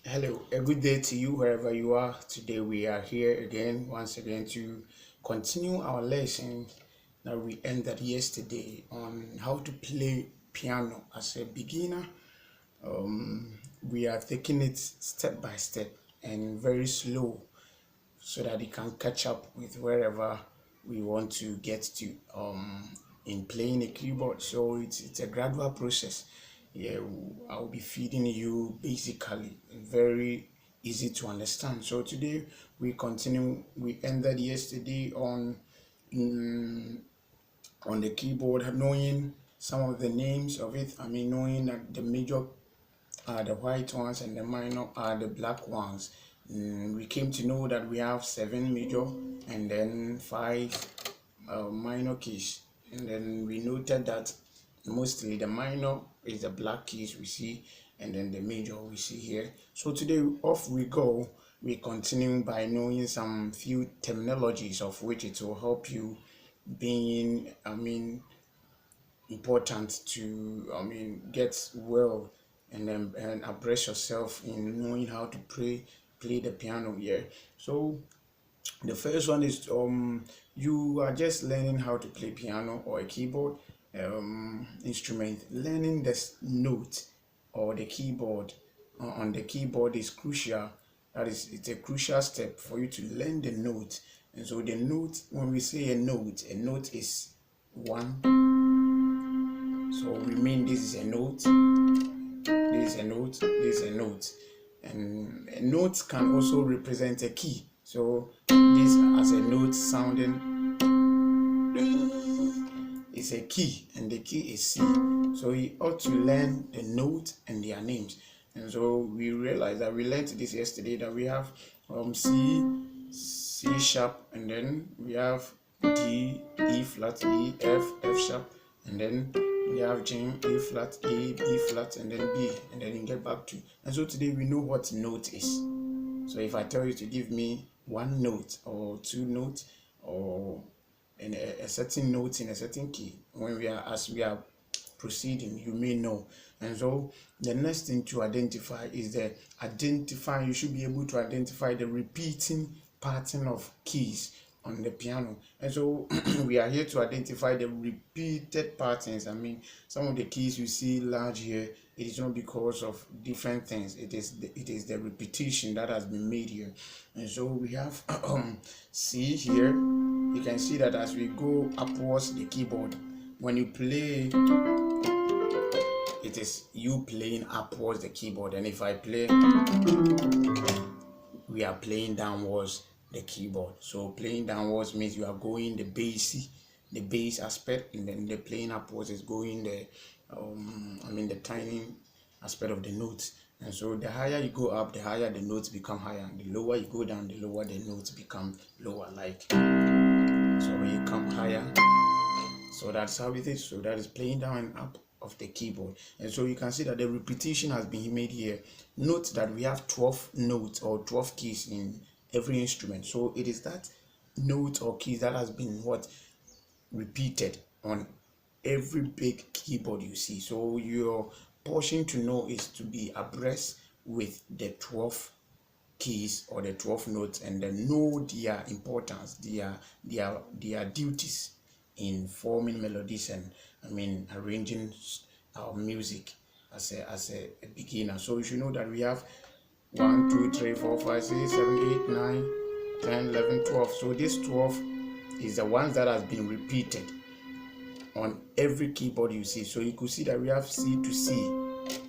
Hello, a good day to you wherever you are. Today we are here again, once again, to continue our lesson that we ended yesterday on how to play piano as a beginner. We are taking it step by step and very slow so that it can catch up with wherever we want to get to in playing a keyboard. So it's a gradual process. Yeah, I'll be feeding you basically very easy to understand. So today we continue. We ended yesterday mm, on the keyboard, knowing some of the names of it. I mean, knowing that the major are the white ones and the minor are the black ones. We came to know that we have 7 major and then 5 minor keys, and then we noted that mostly the minor is the black keys we see, and then the major we see here. So today off we go. We continue by knowing some few terminologies of which it will help you being important to get well and then and abreast yourself in knowing how to play the piano here. So the first one is you are just learning how to play piano or a keyboard instrument. Learning this note or the keyboard on the keyboard is crucial. That is, it's a crucial step for you to learn the note. And so the note, when we say a note is one. So we mean this is a note, this is a note, this is a note. And a note can also represent a key. So this as a note sounding is a key, and the key is C. So you ought to learn the note and their names. And so we realized that we learned this yesterday, that we have C, C sharp, and then we have D, E flat, E, F sharp, and then we have G, A flat, A, B flat, and then B, and then you get back to. And so today we know what note is. So if I tell you to give me one note or two notes or a certain note in a certain key, as we are proceeding, you may know. And so the next thing to identify is you should be able to identify the repeating pattern of keys on the piano. And so we are here to identify the repeated patterns. I mean, some of the keys you see large here, it is not because of different things. It is the repetition that has been made here. And so we have C here. You can see that as we go upwards the keyboard, when you play, it is you playing upwards the keyboard, and if I play, we are playing downwards the keyboard. So playing downwards means you are going the bass aspect, and then the playing upwards is going the tiny aspect of the notes. And so the higher you go up, the higher the notes become higher, and the lower you go down, the lower the notes become lower. Like so, when you come higher, so that's how it is. So that is playing down and up of the keyboard. And so you can see that the repetition has been made here. Note that we have 12 notes or 12 keys in every instrument. So it is that note or keys that has been repeated on every big keyboard you see. So your portion to know is to be abreast with the 12 keys or the 12 notes, and then know their importance, their duties in forming melodies and arranging our music as a beginner. So you should know that we have 1 2 3 4 5 6 7 8 9 10 11 12. So this 12 is the ones that has been repeated on every keyboard you see. So you could see that we have C to C,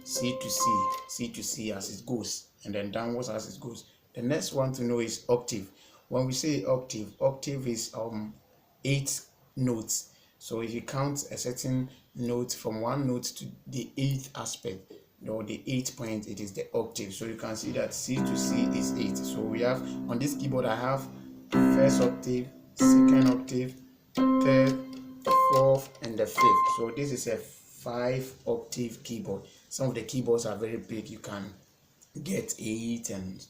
C to C, C to C as it goes, and then downwards as it goes. The next one to know is octave. When we say octave is 8 notes. So if you count a certain note from one note to the 8th aspect or the 8th point, it is the octave. So you can see that C to C is 8. So we have on this keyboard, I have first octave, second octave, third, fourth, and the 5th. So this is a 5-octave keyboard. Some of the keyboards are very big, you can get 8 and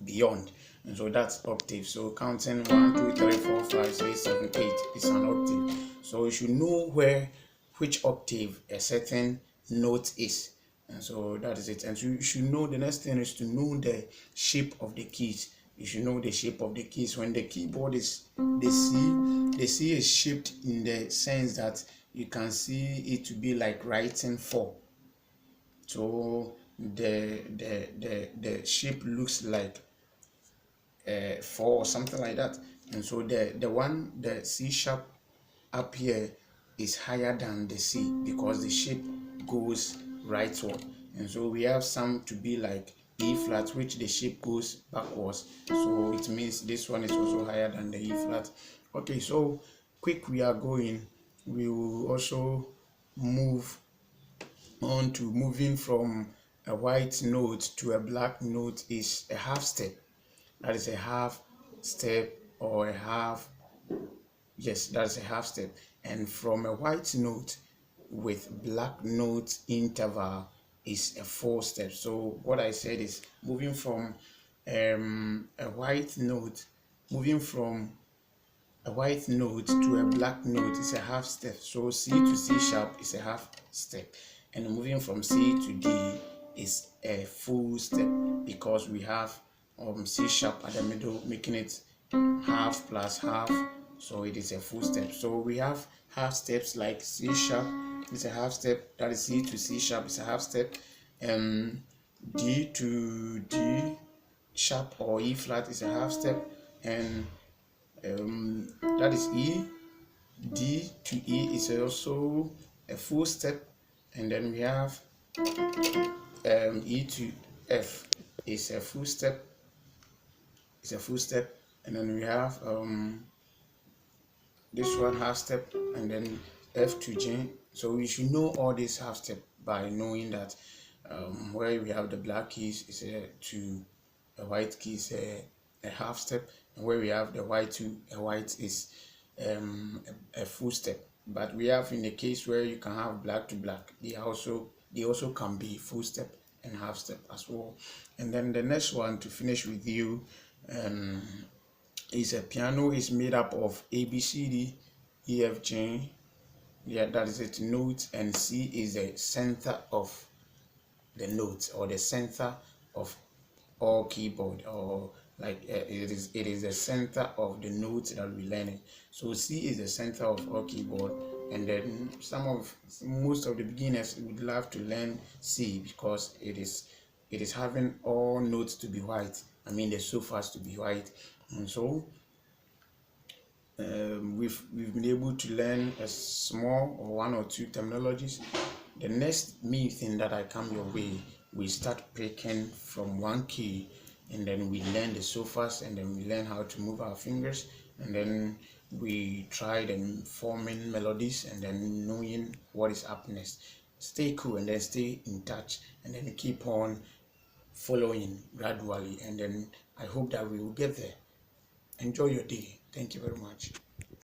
beyond, and so that's octave. So counting 1 2 3 4 5 6 7 8 is an octave. So you should know which octave a certain note is. And so that is it. And so you should know, the next thing is to know the shape of the keys. You should know the shape of the keys. When the keyboard is the C is shaped in the sense that you can see it to be like writing 4. So the shape looks like 4 or something like that. And so the C sharp up here is higher than the C because the shape goes rightward. And so we have some to be like E flat, which the shape goes backwards. So it means this one is also higher than the E flat. Okay, so quick we are going. We will also move on to moving from a white note to a black note is a half step. That is a half step or a half, yes, that's a half step. And from a white note with black note interval is a 4 step. So what I said is moving from a white note, moving from a white note to a black note is a half step. So C to C sharp is a half step, and moving from C to D is a full step because we have C sharp at the middle, making it half plus half, so it is a full step. So we have half steps like C sharp is a half step, that is C to C sharp is a half step, D to D sharp or E flat is a half step, and that is E. D to E is also a full step, and then we have E to F is a full step. It's a full step, and then we have this one half step, and then F to G. So we should know all these half step by knowing that where we have the black keys is to a white key is a half step, and where we have the white to a white is a full step. But we have in the case where you can have black to black, they also can be full step and half step as well. And then the next one to finish with you is a piano is made up of A, B, C, D, E, F, G. Yeah, that is it. Note, and C is the center of the notes or the center of all keyboard, or like it is the center of the notes that we're learning. So C is the center of all keyboard, and then most of the beginners would love to learn C because it is having all notes to be white. I mean the surface to be white, and so we've been able to learn a small or one or two terminologies. The next meeting that I come your way, we start picking from one key, and then we learn the surface, and then we learn how to move our fingers, and then we try then forming melodies, and then knowing what is up next. Stay cool and then stay in touch, and then keep on following gradually, and then I hope that we will get there. Enjoy your day. Thank you very much.